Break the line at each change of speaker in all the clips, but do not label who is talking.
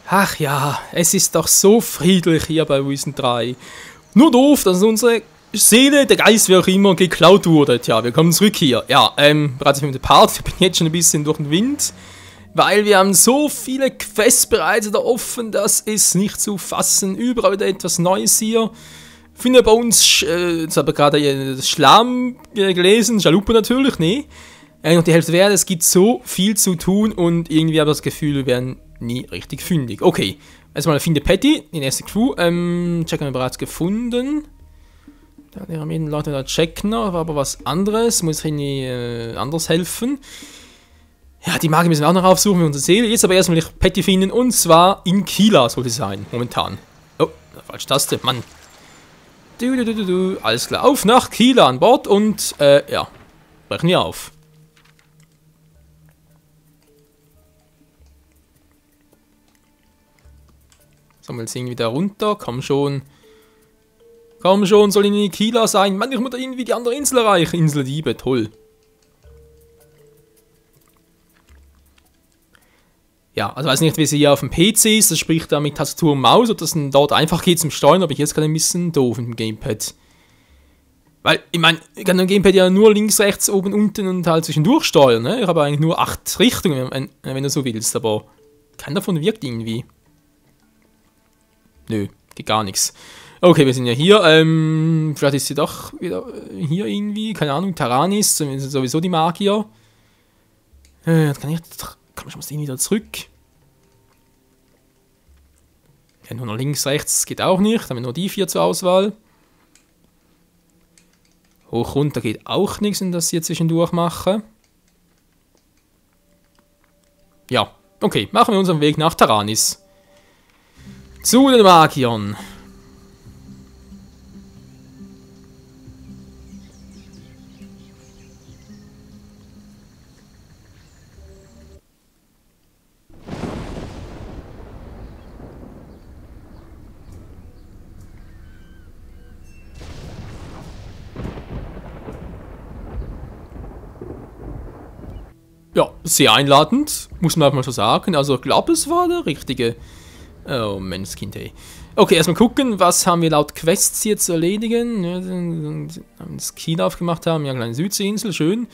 Ach ja, es ist doch so friedlich hier bei Risen 3. Nur doof, dass unsere Seele, der Geist, wie auch immer, geklaut wurde. Tja, wir kommen zurück hier. Ja, bereits mit dem Part. Ich bin jetzt schon ein bisschen durch den Wind. Weil wir haben so viele Quests bereits da offen, das ist nicht zu fassen. Überall wieder etwas Neues hier. Finde bei uns, jetzt habe ich gerade Schlamm gelesen, Chalupa natürlich, nee. Und die Hälfte wäre, es gibt so viel zu tun und irgendwie habe ich das Gefühl, wir werden nie richtig fündig. Okay, erstmal finde Patty, die erste Crew. Check haben wir bereits gefunden. Da haben wir Leute da checken, war aber was anderes, muss ich irgendwie anders helfen. Ja, die Magie müssen wir auch noch aufsuchen, wie unsere Seele. Jetzt aber erstmal Patty finden und zwar in Kila sollte es sein, momentan. Oh, falsche Taste, Mann. Alles klar, auf nach Kila an Bord und, ja, brechen wir auf. So, wir singen wieder runter, komm schon. Komm schon, soll in Kila sein. Mann, ich muss da irgendwie die andere Insel erreichen. Inseldiebe, toll. Ja, also weiß nicht, wie sie hier auf dem PC ist, das spricht da mit Tastatur und Maus, ob das dann dort einfach geht zum Steuern, aber hier ist gerade ein bisschen doof mit dem Gamepad. Weil, ich meine, ich kann dem Gamepad ja nur links, rechts, oben, unten und halt zwischendurch steuern, ne? Ich habe eigentlich nur 8 Richtungen, wenn du so willst, aber keiner davon wirkt irgendwie. Nö, geht gar nichts. Okay, wir sind ja hier, vielleicht ist sie doch wieder hier irgendwie, keine Ahnung, Taranis, sowieso die Magier. Jetzt kann ich schon mal wieder zurück. Ja, nur noch links, rechts geht auch nicht. Dann haben wir nur die 4 zur Auswahl. Hoch, runter geht auch nichts, wenn das hier zwischendurch mache. Ja, okay, machen wir unseren Weg nach Taranis. Zu den Magiern. Ja, sehr einladend, muss man einfach mal so sagen. Also, ich glaube, es war der richtige. Oh, Menschskind, ey. Okay, erstmal gucken, was haben wir laut Quests hier zu erledigen. Ja, das Kino aufgemacht haben, ja, kleine Südseeinsel, schön.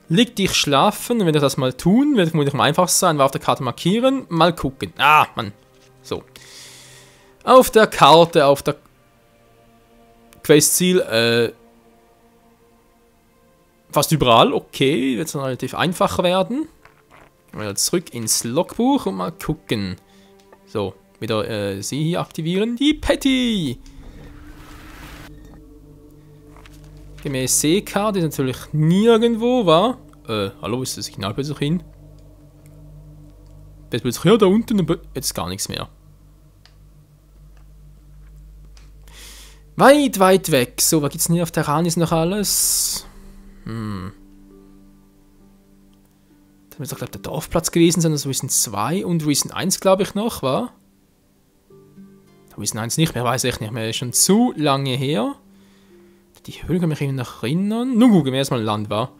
Leg dich schlafen, wenn wir das mal tun, wird vermutlich am einfachsten sein, war auf der Karte markieren, mal gucken. Ah, Mann. So. Auf der Karte, auf der Questziel, fast überall, okay, wird es dann relativ einfach werden. Wieder zurück ins Logbuch und mal gucken. So, wieder sie hier aktivieren, die Patty! Gemäß Seekarte ist natürlich nirgendwo, wa? Hallo, ist das Signal plötzlich hin? Jetzt plötzlich, ja, da unten, jetzt gar nichts mehr. Weit, weit weg. So, was gibt's denn hier auf Taranis noch alles? Das muss doch, glaube ich, der Dorfplatz gewesen sein, also Risen 2 und Risen 1, glaube ich, noch, wa? Risen 1 nicht mehr, weiß ich nicht mehr, ist schon zu lange her. Die Höhle kann mich eben noch erinnern. Nun gucken wir erstmal Land, wa?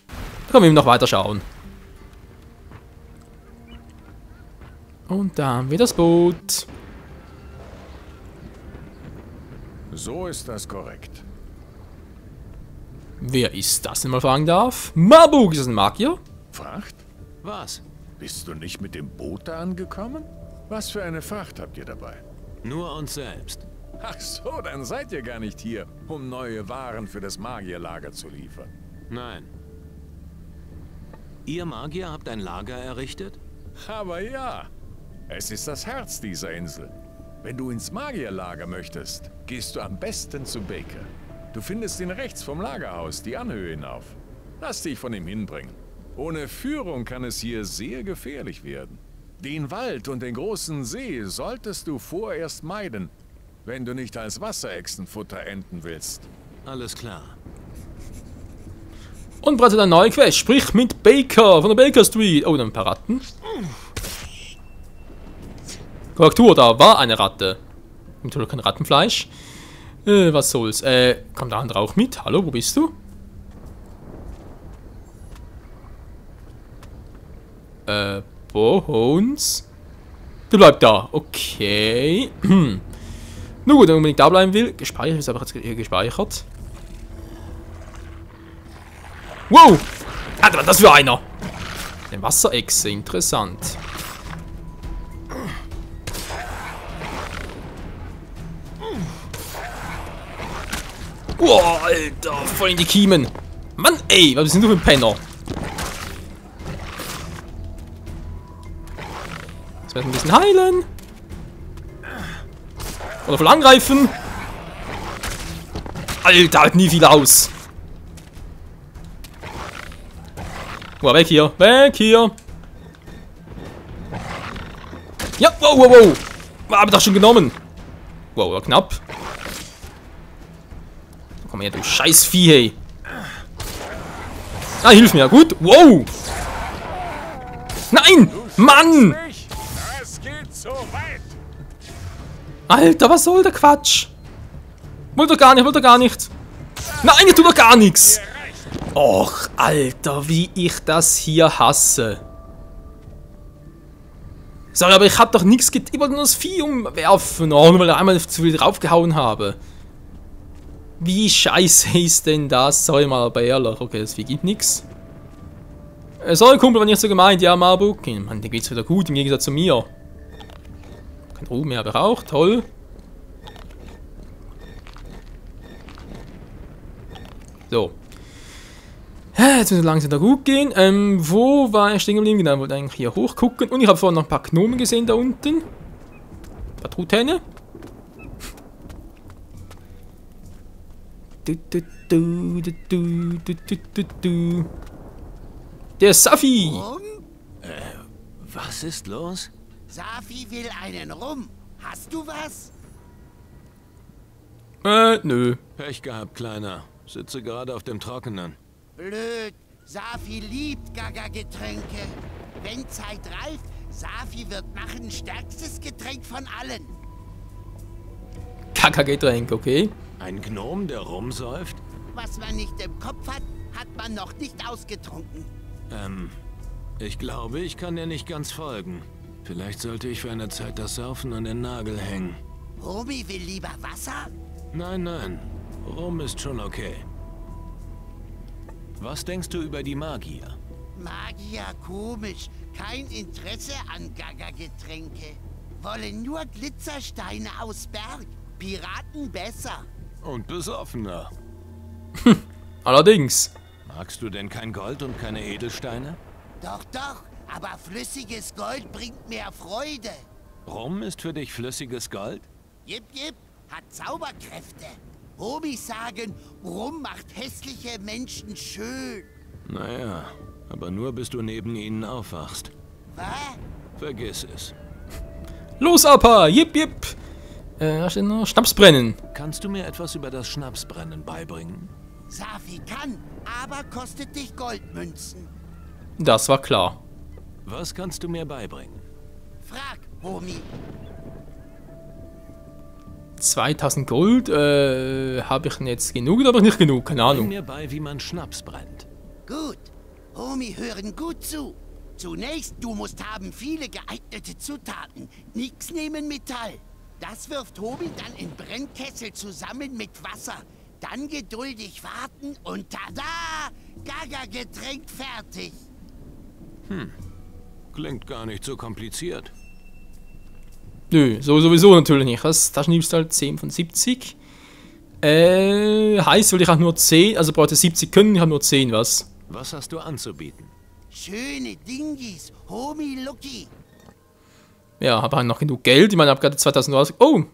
Da können wir eben noch weiter schauen. Und da haben wir das Boot.
So ist das korrekt.
Wer ist das, wenn man fragen darf? Mabuk, ist das ein Magier?
Fracht?
Was?
Bist du nicht mit dem Boot da angekommen? Was für eine Fracht habt ihr dabei?
Nur uns selbst.
Ach so, dann seid ihr gar nicht hier, um neue Waren für das Magierlager zu liefern.
Nein. Ihr Magier habt ein Lager errichtet?
Aber ja, es ist das Herz dieser Insel. Wenn du ins Magierlager möchtest, gehst du am besten zu Baker. Du findest ihn rechts vom Lagerhaus, die Anhöhe hinauf. Lass dich von ihm hinbringen. Ohne Führung kann es hier sehr gefährlich werden. Den Wald und den großen See solltest du vorerst meiden, wenn du nicht als Wasserechsenfutter enden willst.
Alles klar.
Und bereits eine neue Quest. Sprich mit Baker von der Baker Street. Oh, dann ein paar Ratten. Korrektur, da war eine Ratte. Natürlich kein Rattenfleisch. Was soll's? Kommt der andere auch mit? Hallo, wo bist du? Bones? Der bleibt da. Okay. Nun gut, wenn er unbedingt da bleiben will. Gespeichert, ist aber jetzt hier gespeichert. Wow! Alter, was ist das für einer? Eine Wasserechse, interessant. Wow, Alter, voll in die Kiemen. Mann, ey, was bist denn du für ein Penner? Jetzt werden wir ein bisschen heilen. Oder voll angreifen. Alter, halt nie viel aus. Wow, weg hier, weg hier. Ja, wow, wow, wow. Hab ich doch schon genommen. Wow, war knapp. Komm her, du scheiß Vieh, hey. Ah, hilf mir, gut. Wow. Nein, Mann.
Es geht so weit.
Alter, was soll der Quatsch? Wollt ihr gar nicht, wollt ihr gar nicht. Nein, ihr tut doch gar nichts. Och, Alter, wie ich das hier hasse. Sorry, aber ich hab doch nichts getan. Ich wollte nur das Vieh umwerfen. Oh, nur weil ich einmal zu viel draufgehauen habe. Wie scheiße ist denn das? Sorry mal, aber ehrlich. Okay, das Vieh gibt nichts. Sorry, Kumpel, wenn ich so gemeint. Ja, Marbuk. Mann, dir geht's wieder gut, im Gegensatz zu mir. Kein Ruhm mehr, aber auch. Toll. So. Jetzt muss es langsam da gut gehen. Wo war er stehen geblieben? Genau, ich wollte eigentlich hier hochgucken. Und ich habe vorhin noch ein paar Gnomen gesehen da unten. Ein paar Truthähne. Der Safi!
Was ist los?
Safi will einen Rum. Hast du was?
Nö.
Pech gehabt, Kleiner. Sitze gerade auf dem Trockenen.
Blöd. Safi liebt Gaga-Getränke. Wenn Zeit reift, Safi wird machen stärkstes Getränk von allen.
Kackergetränk, okay.
Ein Gnom, der rumsäuft?
Was man nicht im Kopf hat, hat man noch nicht ausgetrunken.
Ich glaube, ich kann dir nicht ganz folgen. Vielleicht sollte ich für eine Zeit das Saufen an den Nagel hängen.
Romy will lieber Wasser?
Nein, nein. Rum ist schon okay. Was denkst du über die Magier?
Magier komisch. Kein Interesse an Gaga-Getränke. Wollen nur Glitzersteine aus Berg. Piraten besser.
Und besoffener.
Allerdings.
Magst du denn kein Gold und keine Edelsteine?
Doch, doch. Aber flüssiges Gold bringt mehr Freude.
Rum ist für dich flüssiges Gold?
Jip, jip. Hat Zauberkräfte. Homies sagen, Rum macht hässliche Menschen schön.
Naja, aber nur bis du neben ihnen aufwachst.
Was?
Vergiss es.
Los, Apa! Jip, jip! Da steht noch Schnaps brennen.
Kannst du mir etwas über das Schnapsbrennen beibringen?
Safi kann, aber kostet dich Goldmünzen.
Das war klar.
Was kannst du mir beibringen?
Frag, Homie.
2000 Gold, habe ich denn jetzt genug oder habe ich nicht genug? Keine
Bring
Ahnung.
mir bei, wie man Schnaps brennt.
Gut. Homie, hören gut zu. Zunächst, du musst haben viele geeignete Zutaten. Nix nehmen Metall. Das wirft Homie dann in Brennkessel zusammen mit Wasser. Dann geduldig warten und tada! Gaga-Getränk fertig.
Klingt gar nicht so kompliziert.
Nö, so sowieso natürlich nicht. Das nimmst halt 10 von 70. Heißt, weil ich auch nur 10, also brauchte 70 können, ich habe nur 10, was?
Was hast du anzubieten?
Schöne Dingis, Homie Lucky.
Ja, habe halt noch genug Geld. Ich meine, ich habe gerade 2030. Oh!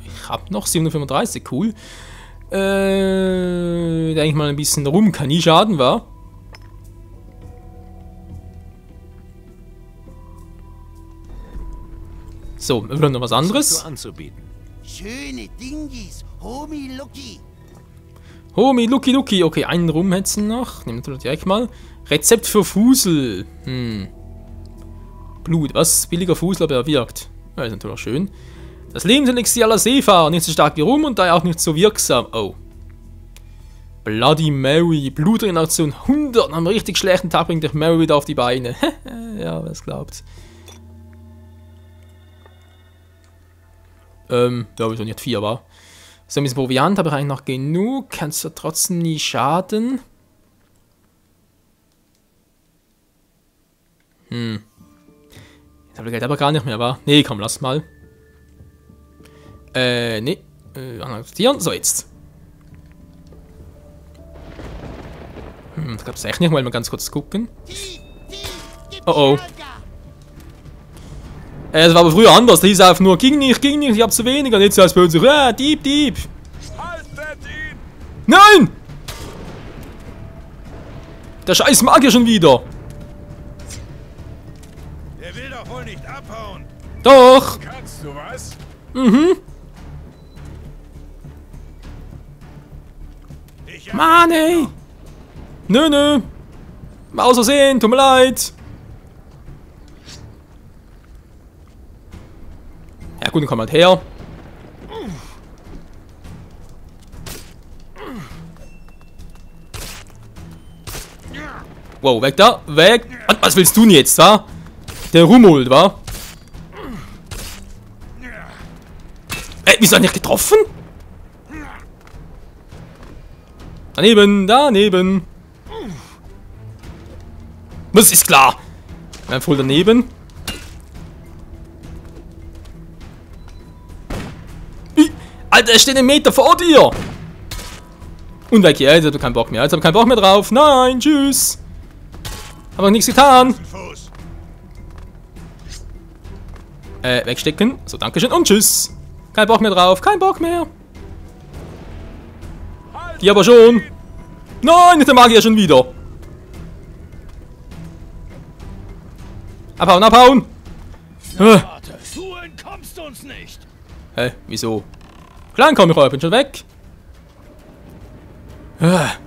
Ich habe noch 735, cool. Denke ich mal ein bisschen rum, kann nie schaden, war. So, wir wollen noch was
Was hast
anderes.
du anzubieten?
Schöne Dingis, Homie Lucky.
Homie, Lucky, Lucky. Okay, einen Rum hättest du noch. Nehmen wir direkt mal. Rezept für Fusel. Blut. Was? Billiger Fusel, aber er wirkt. Ja, ist natürlich schön. Das Lebenselixier aller Seefahrer. Nicht so stark wie Rum und daher auch nicht so wirksam. Oh. Bloody Mary. Blutregeneration 100. An einem richtig schlechten Tag bringt dich Mary wieder auf die Beine. Ja, wer es glaubt. Ja, wieso nicht 4, war. So, ein bisschen Proviant habe ich eigentlich noch genug. Kannst du trotzdem nie schaden. Jetzt habe ich Geld aber gar nicht mehr, wa? Nee, komm, lass mal. Nee. Akzeptieren. So, jetzt. Das gab's echt nicht, mal ganz kurz gucken. Oh oh. Es war aber früher anders, da hieß es einfach nur, ging nicht, ich hab zu wenig. Und jetzt heißt es bei uns so, Dieb.
Haltet ihn!
Nein! Der scheiß Magier schon wieder.
Der will doch wohl nicht abhauen.
Doch.
Kannst du was?
Mann, ey. Nö. Aus Versehen, tut mir leid. Ja gut, dann komm halt her. Wow, weg da, weg. Was willst du denn jetzt, wa? Der Rumold, wa? Wieso hat er nicht getroffen? Daneben. Das ist klar. Voll daneben. Alter, er steht einen Meter vor dir. Und weg hier, jetzt hab ich keinen Bock mehr. Drauf. Nein, tschüss. Hab auch nichts getan. Wegstecken. So, dankeschön und tschüss. Kein Bock mehr drauf. Die aber schon. Nein, nicht der Magier schon wieder. Abhauen.
Warte, du entkommst uns nicht.
Hä, wieso? Klar, komm ich, bin schon weg. Da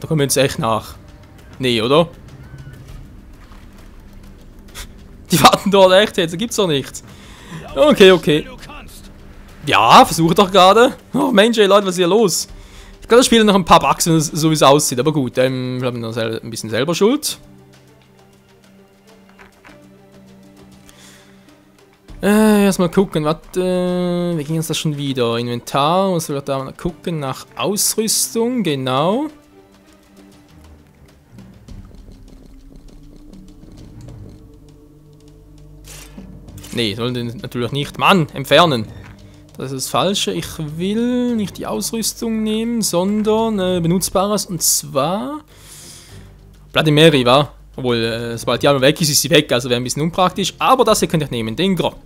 kommen wir jetzt echt nach. Nee, oder? Die warten dort echt jetzt, gibt's doch nichts. Okay.
Du kannst.
Ja, versuche doch gerade. Oh Mensch, ey, Leute, was ist hier los? Ich glaube, das Spiel hat noch ein paar Bugs, so wie es aussieht, aber gut, ich glaube, ich bin ein bisschen selber schuld. Erstmal gucken, warte, wie ging uns das schon wieder? Inventar, muss wir da mal gucken nach Ausrüstung, genau. Nee, sollen den natürlich nicht. Mann, entfernen. Das ist das Falsche. Ich will nicht die Ausrüstung nehmen, sondern Benutzbares. Und zwar Bloody Mary, wa? Obwohl, sobald die einmal weg ist, ist sie weg. Also wäre ein bisschen unpraktisch. Aber das hier könnt ihr nehmen, den Grog.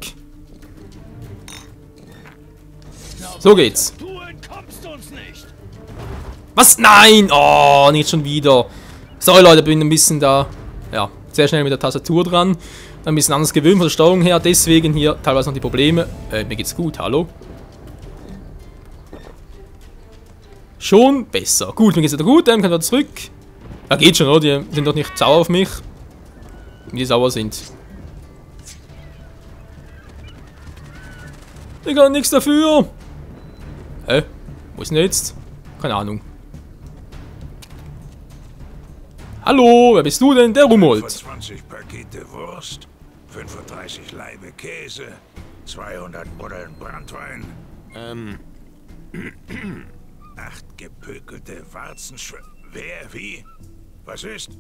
So geht's.
Du entkommst uns nicht.
Was? Nein! Oh, nicht schon wieder. Sorry Leute, bin ein bisschen da. Ja, sehr schnell mit der Tastatur dran. Ein bisschen anders gewöhnt von der Steuerung her. Deswegen hier teilweise noch die Probleme. Mir geht's gut, hallo. Schon besser. Gut, mir geht's wieder gut. Dann können wir zurück. Ja, geht schon, oder? Die sind doch nicht sauer auf mich. Wenn die sauer sind. Ich kann nichts dafür. Hä? Wo ist denn jetzt? Keine Ahnung. Hallo, wer bist du denn? Der Rumold.
25 Pakete Wurst, 35 Laibe Käse, 200 Buddeln Branntwein, 8 gepökelte Warzenschweine. Wer? Wie? Was ist?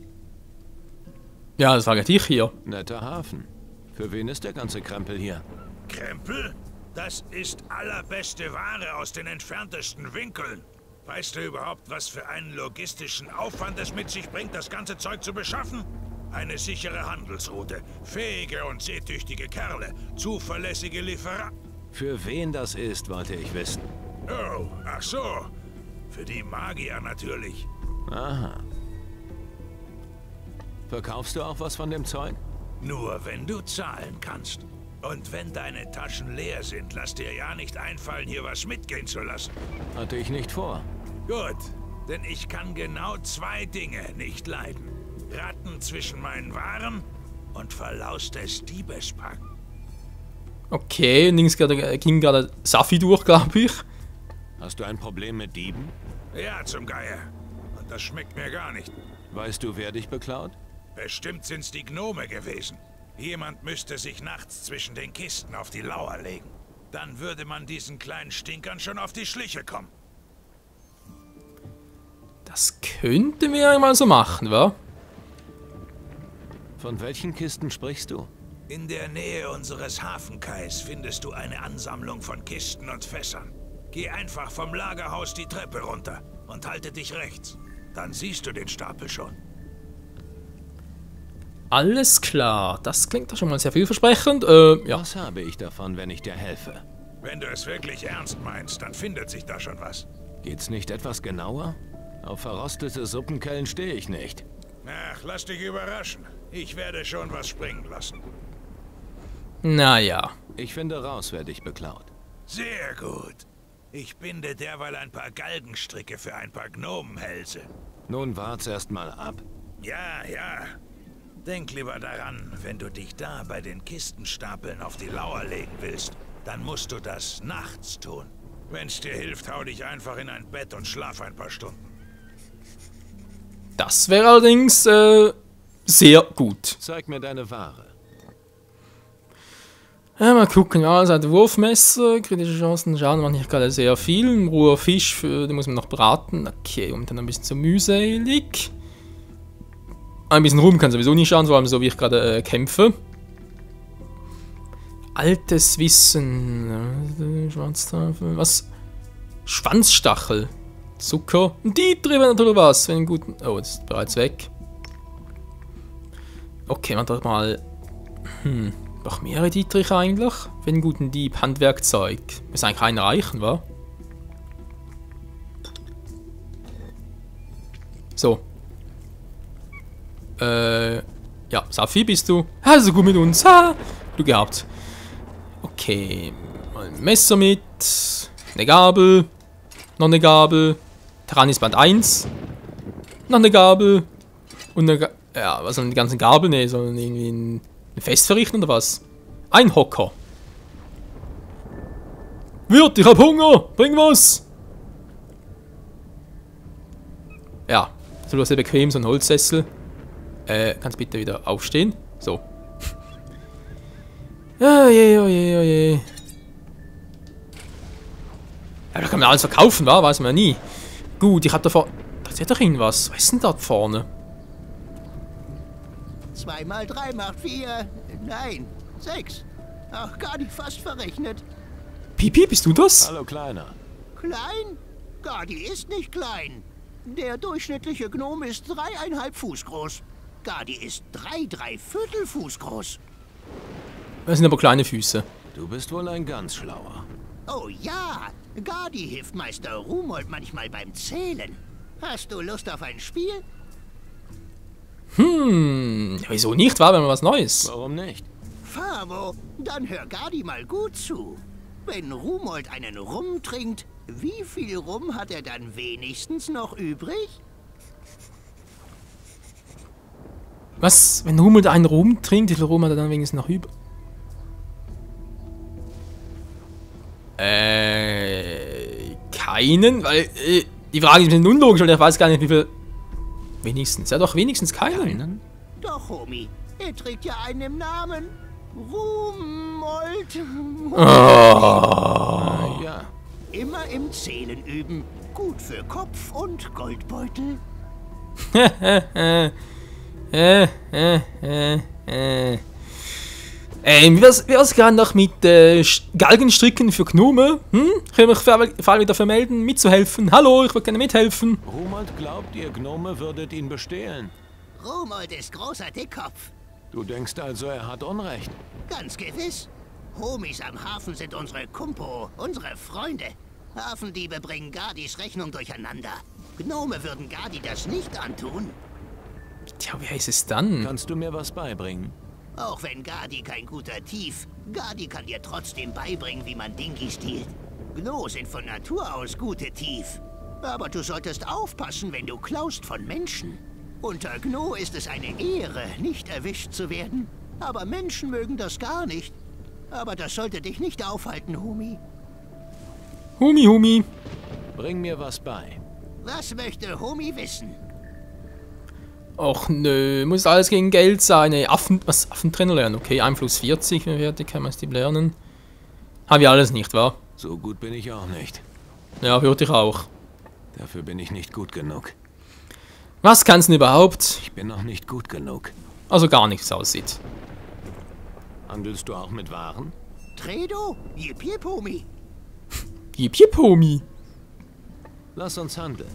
Ja, das frage ich hier.
Netter Hafen. Für wen ist der ganze Krempel hier?
Krempel? Das ist allerbeste Ware aus den entferntesten Winkeln. Weißt du überhaupt, was für einen logistischen Aufwand es mit sich bringt, das ganze Zeug zu beschaffen? Eine sichere Handelsroute, fähige und seetüchtige Kerle, zuverlässige Lieferanten.
Für wen das ist, wollte ich wissen.
Oh, ach so. Für die Magier natürlich.
Aha. Verkaufst du auch was von dem Zeug?
Nur wenn du zahlen kannst. Und wenn deine Taschen leer sind, lass dir ja nicht einfallen, hier was mitgehen zu lassen.
Hatte ich nicht vor.
Gut, denn ich kann genau 2 Dinge nicht leiden. Ratten zwischen meinen Waren und verlaustes Diebespack.
Okay, links ging gerade Safi durch, glaube ich.
Hast du ein Problem mit Dieben?
Ja, zum Geier. Und das schmeckt mir gar nicht.
Weißt du, wer dich beklaut?
Bestimmt sind's die Gnome gewesen. Jemand müsste sich nachts zwischen den Kisten auf die Lauer legen. Dann würde man diesen kleinen Stinkern schon auf die Schliche kommen.
Das könnten wir ja mal so machen, wa?
Von welchen Kisten sprichst du?
In der Nähe unseres Hafenkais findest du eine Ansammlung von Kisten und Fässern. Geh einfach vom Lagerhaus die Treppe runter und halte dich rechts. Dann siehst du den Stapel schon.
Alles klar, das klingt doch schon mal sehr vielversprechend. Ja.
Was habe ich davon, wenn ich dir helfe?
Wenn du es wirklich ernst meinst, dann findet sich da schon was.
Geht's nicht etwas genauer? Auf verrostete Suppenkellen stehe ich nicht.
Ach, lass dich überraschen. Ich werde schon was springen lassen.
Naja.
Ich finde raus, wer dich beklaut.
Sehr gut. Ich binde derweil ein paar Galgenstricke für ein paar Gnomenhälse.
Nun wart's erst mal ab.
Ja, ja. Denk lieber daran, wenn du dich da bei den Kistenstapeln auf die Lauer legen willst, dann musst du das nachts tun. Wenn's dir hilft, hau dich einfach in ein Bett und schlaf ein paar Stunden.
Das wäre allerdings sehr gut.
Zeig mir deine Ware.
Ja, mal gucken, ja, also ein Wurfmesser, kritische Chancen, Schaden macht nicht gerade sehr viel. Ein roher Fisch, den muss man noch braten. Okay, und dann ein bisschen zu mühselig. Ein bisschen Ruhm kann sowieso nicht schaden, vor allem so wie ich gerade kämpfe. Altes Wissen. Schwanztafel. Was? Schwanzstachel. Zucker. Und die drüber natürlich was. Wenn guten. Oh, das ist bereits weg. Okay, man doch mal. Noch mehrere Dietrich eigentlich. Für einen guten Dieb. Handwerkzeug. Muss eigentlich einer reichen, wa? So. Ja, Safi, bist du? Also gut mit uns. Ha! Du gehabt. Okay. Mal ein Messer mit. Eine Gabel. Noch eine Gabel. Tyrannisband 1. Noch eine Gabel. Und eine ja, was sollen die ganzen Gabeln? Ne, sondern irgendwie ein Fest verrichten oder was? Ein Hocker. Wirt, ich hab Hunger. Bring was. Ja, so sehr bequem, so ein Holzsessel. Kannst bitte wieder aufstehen? So. Oh je, oh je, oh je. Ja, da kann man alles verkaufen, wa? Weiß man ja nie. Gut, ich hab da vorne. Da ist ja doch irgendwas. Was ist denn da vorne?
2 mal 3 macht 4. Nein, 6. Ach, gar nicht fast verrechnet.
Pipi, bist du das?
Hallo, Kleiner.
Klein? Gardi ist nicht klein. Der durchschnittliche Gnome ist 3,5 Fuß groß. Gardi ist 3,75 Fuß groß.
Das sind aber kleine Füße.
Du bist wohl ein ganz schlauer.
Oh ja, Gardi hilft Meister Rumold manchmal beim Zählen. Hast du Lust auf ein Spiel?
Wieso nicht, war, wenn man was Neues?
Warum nicht?
Favo, dann hör Gardi mal gut zu. Wenn Rumold einen Rum trinkt, wie viel Rum hat er dann wenigstens noch übrig?
Was? Wenn Rummel einen Rum trinkt, wie viel Rum hat er dann wenigstens noch über? Keinen, weil die Frage ist ein bisschen unlogisch, weil ich weiß gar nicht, wie viel. Wenigstens, ja doch, wenigstens keinen.
Doch, Homie, er trägt ja einen im Namen. Rumold.
Ja.
Immer im Zählen üben. Gut für Kopf und Goldbeutel.
Wie wär's gerade noch mit Galgenstricken für Gnome? Können wir für alle dafür melden, mitzuhelfen? Hallo, ich würde gerne mithelfen.
Rumold glaubt, ihr Gnome würdet ihn bestehlen.
Rumold ist großer Dickkopf.
Du denkst also, er hat Unrecht?
Ganz gewiss. Homies am Hafen sind unsere Kumpo, unsere Freunde. Hafendiebe bringen Gardis Rechnung durcheinander. Gnome würden Gardi das nicht antun.
Tja, wie heißt es dann?
Kannst du mir was beibringen?
Auch wenn Gardi kein guter Tief, Gardi kann dir trotzdem beibringen, wie man Dingi stiehlt. Gno sind von Natur aus gute Tief. Aber du solltest aufpassen, wenn du klaust von Menschen. Unter Gno ist es eine Ehre, nicht erwischt zu werden. Aber Menschen mögen das gar nicht. Aber das sollte dich nicht aufhalten, Humi.
Humi.
Bring mir was bei.
Was möchte Humi wissen?
Och nö, muss alles gegen Geld sein. Ey, Affentrainer lernen. Okay, Einfluss 40, wenn wir fertig kann man es lernen. Haben wir alles nicht, wahr?
So gut bin ich auch nicht.
Ja, würde ich auch.
Dafür bin ich nicht gut genug.
Was kannst du denn überhaupt?
Ich bin noch nicht gut genug.
Also gar nichts aussieht.
Handelst du auch mit Waren?
Tredo, jip jip, Homie.
Jip jip, Homie.
Lass uns handeln.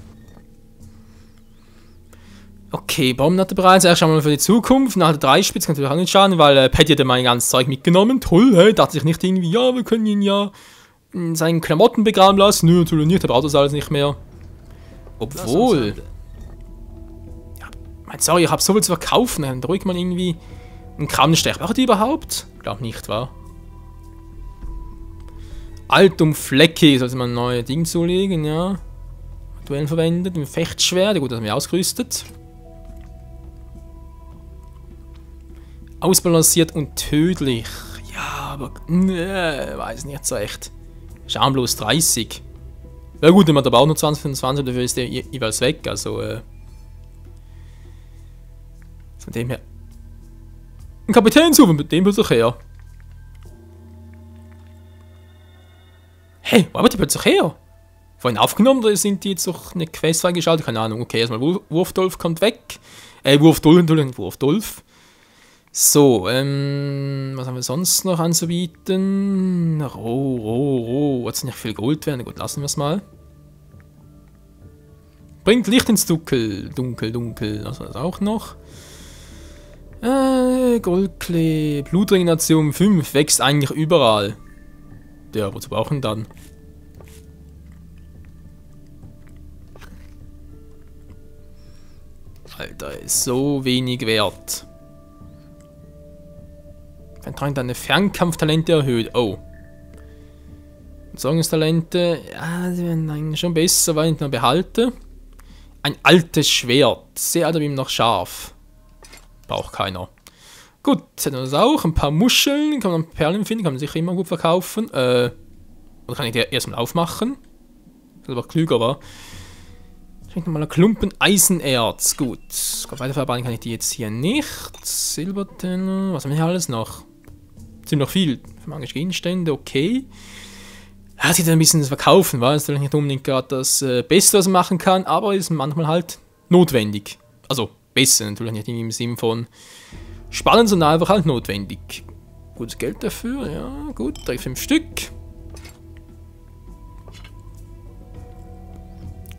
Okay, Baumnatte bereits. Erst einmal für die Zukunft. Nach der 3 Spitze kann natürlich auch nicht schaden, weil Patty hat ja mein ganzes Zeug mitgenommen. Toll, hey, dachte ich nicht irgendwie, ja, wir können ihn ja in seinen Klamotten begraben lassen. Nö, natürlich nicht, er braucht das alles nicht mehr. Obwohl. Ja, sorry, ich habe so viel zu verkaufen. Dann drückt man irgendwie einen Kramstech. Braucht die überhaupt? Glaub nicht, wahr? Alt und Flecki, sollte man neue Dinge zulegen, ja. Duell verwendet, ein Fechtschwert, gut, das haben wir ausgerüstet. Ausbalanciert und tödlich. Ja, aber weiß nicht so echt. Schauen bloß 30. Ja gut, wenn man da braucht nur 20, 25, dafür ist der jeweils weg, also von dem her. Ein Kapitänshof, mit dem wird doch her. Hey, wo haben die plötzlich her? Vorhin aufgenommen oder sind die jetzt doch eine Quest freigeschaltet? Keine Ahnung. Okay, erstmal Wurfdolf kommt weg. Wurfdolf. So, was haben wir sonst noch anzubieten? Roh. Hat es nicht viel Gold werden? Gut, lassen wir es mal. Bringt Licht ins Dunkel. Dunkel. Was war das auch noch? Goldklee. Blutregeneration 5. Wächst eigentlich überall. Ja, wozu brauchen dann? Alter, ist so wenig wert. Vertragen deine Fernkampftalente erhöht. Oh. Sorgungstalente. Ja, die werden eigentlich schon besser, weil ich noch behalte. Ein altes Schwert. Sehr alt, aber eben noch scharf. Braucht keiner. Gut, jetzt hätten wir das auch. Ein paar Muscheln. Kann man Perlen finden. Kann man sicher immer gut verkaufen. Oder kann ich die erstmal aufmachen? Das ist aber klüger, aber. Ich noch mal einen Klumpen Eisenerz. Gut. Weiterverarbeiten kann ich die jetzt hier nicht. Silbertenner. Was haben wir hier alles noch? Ziemlich viel. Für magische Gegenstände. Okay. Ja, sieht ein bisschen das Verkaufen, war. Das ist natürlich nicht unbedingt gerade das Beste, was man machen kann, aber ist manchmal halt notwendig. Also besser, natürlich nicht im Sinn von spannend, sondern einfach halt notwendig. Gutes Geld dafür, ja, gut. 5 Stück.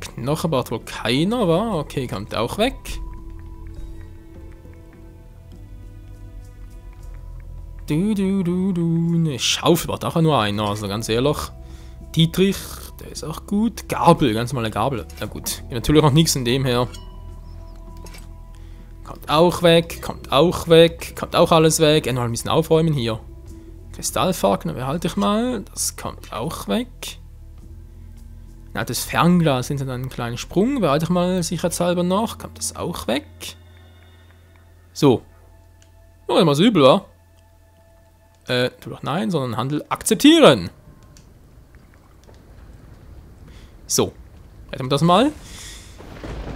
Knochen braucht wohl keiner, war? Okay, kommt auch weg. Eine Schaufel braucht auch nur einer, also ganz ehrlich. Dietrich, der ist auch gut. Gabel, ganz normale Gabel. Na gut, natürlich noch nichts in dem her. Kommt auch weg, kommt auch alles weg. Noch ein bisschen aufräumen hier. Kristallfakner behalte ich mal. Das kommt auch weg. Ein altes Fernglas hinter einem kleinen Sprung. Behalte ich mal sicherheitshalber noch. Kommt das auch weg. So. Noch immer so übel, wa? Doch nein, sondern Handel akzeptieren. So. Hätten wir das mal.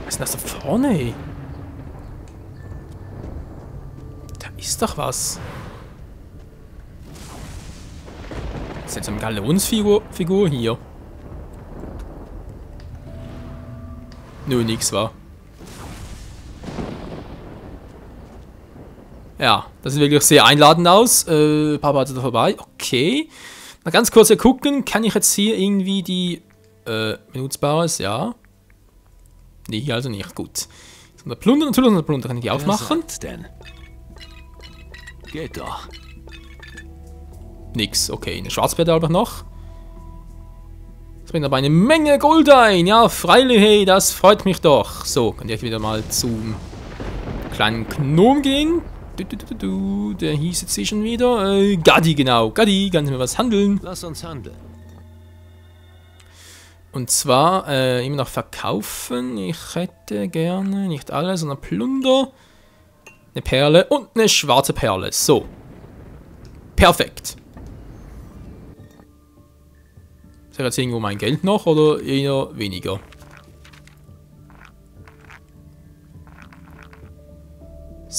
Was ist denn das da vorne, ey? Da ist doch was. Das ist jetzt so eine Galeonsfigur hier. Nö, nix war. Ja, das sieht wirklich sehr einladend aus. Papa hatte da vorbei. Okay. Mal ganz kurz hier gucken. Kann ich jetzt hier irgendwie die Benutzbares? Ja. Nee, hier also nicht. Gut. So, Plunder kann ich die aufmachen.
Denn? Geht doch.
Nix. Okay, eine Schwarzpferde einfach noch. Das bringt aber eine Menge Gold ein. Ja, freilich, hey, das freut mich doch. So, kann ich wieder mal zum kleinen Gnom gehen. Der hieß jetzt hier schon wieder. Gaddi, genau. Gaddi, kannst du mir was handeln?
Lass uns handeln.
Und zwar immer noch verkaufen. Ich hätte gerne nicht alles, sondern Plunder. Eine Perle und eine schwarze Perle. So. Perfekt. Ist jetzt irgendwo mein Geld noch oder eher weniger?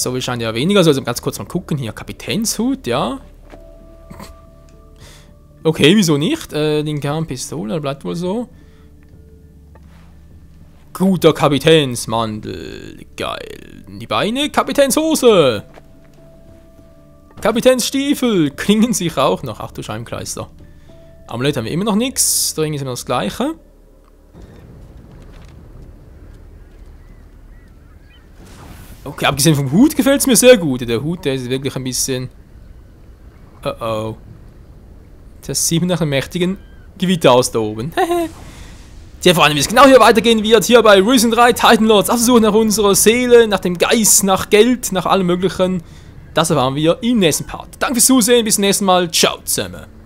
So wahrscheinlich ja weniger. Also ganz kurz mal gucken hier. Kapitänshut, ja. Okay, wieso nicht? Den Kernpistole, bleibt wohl so. Guter Kapitänsmantel. Geil. Die Beine, Kapitänshose. Kapitänsstiefel. Klingen sich auch noch. Ach du Scheibenkleister. Amulett haben wir immer noch nichts. Da ist immer das Gleiche. Okay, abgesehen vom Hut gefällt es mir sehr gut. Der Hut, der ist wirklich ein bisschen... Oh. Das sieht nach einem mächtigen Gewitter aus da oben. Tja, vor allem, wie es genau hier weitergehen wird, hier bei Risen 3 Titan Lords, auf der Suche nach unserer Seele, nach dem Geist, nach Geld, nach allem Möglichen. Das erfahren wir im nächsten Part. Danke fürs Zusehen, bis zum nächsten Mal. Ciao zusammen.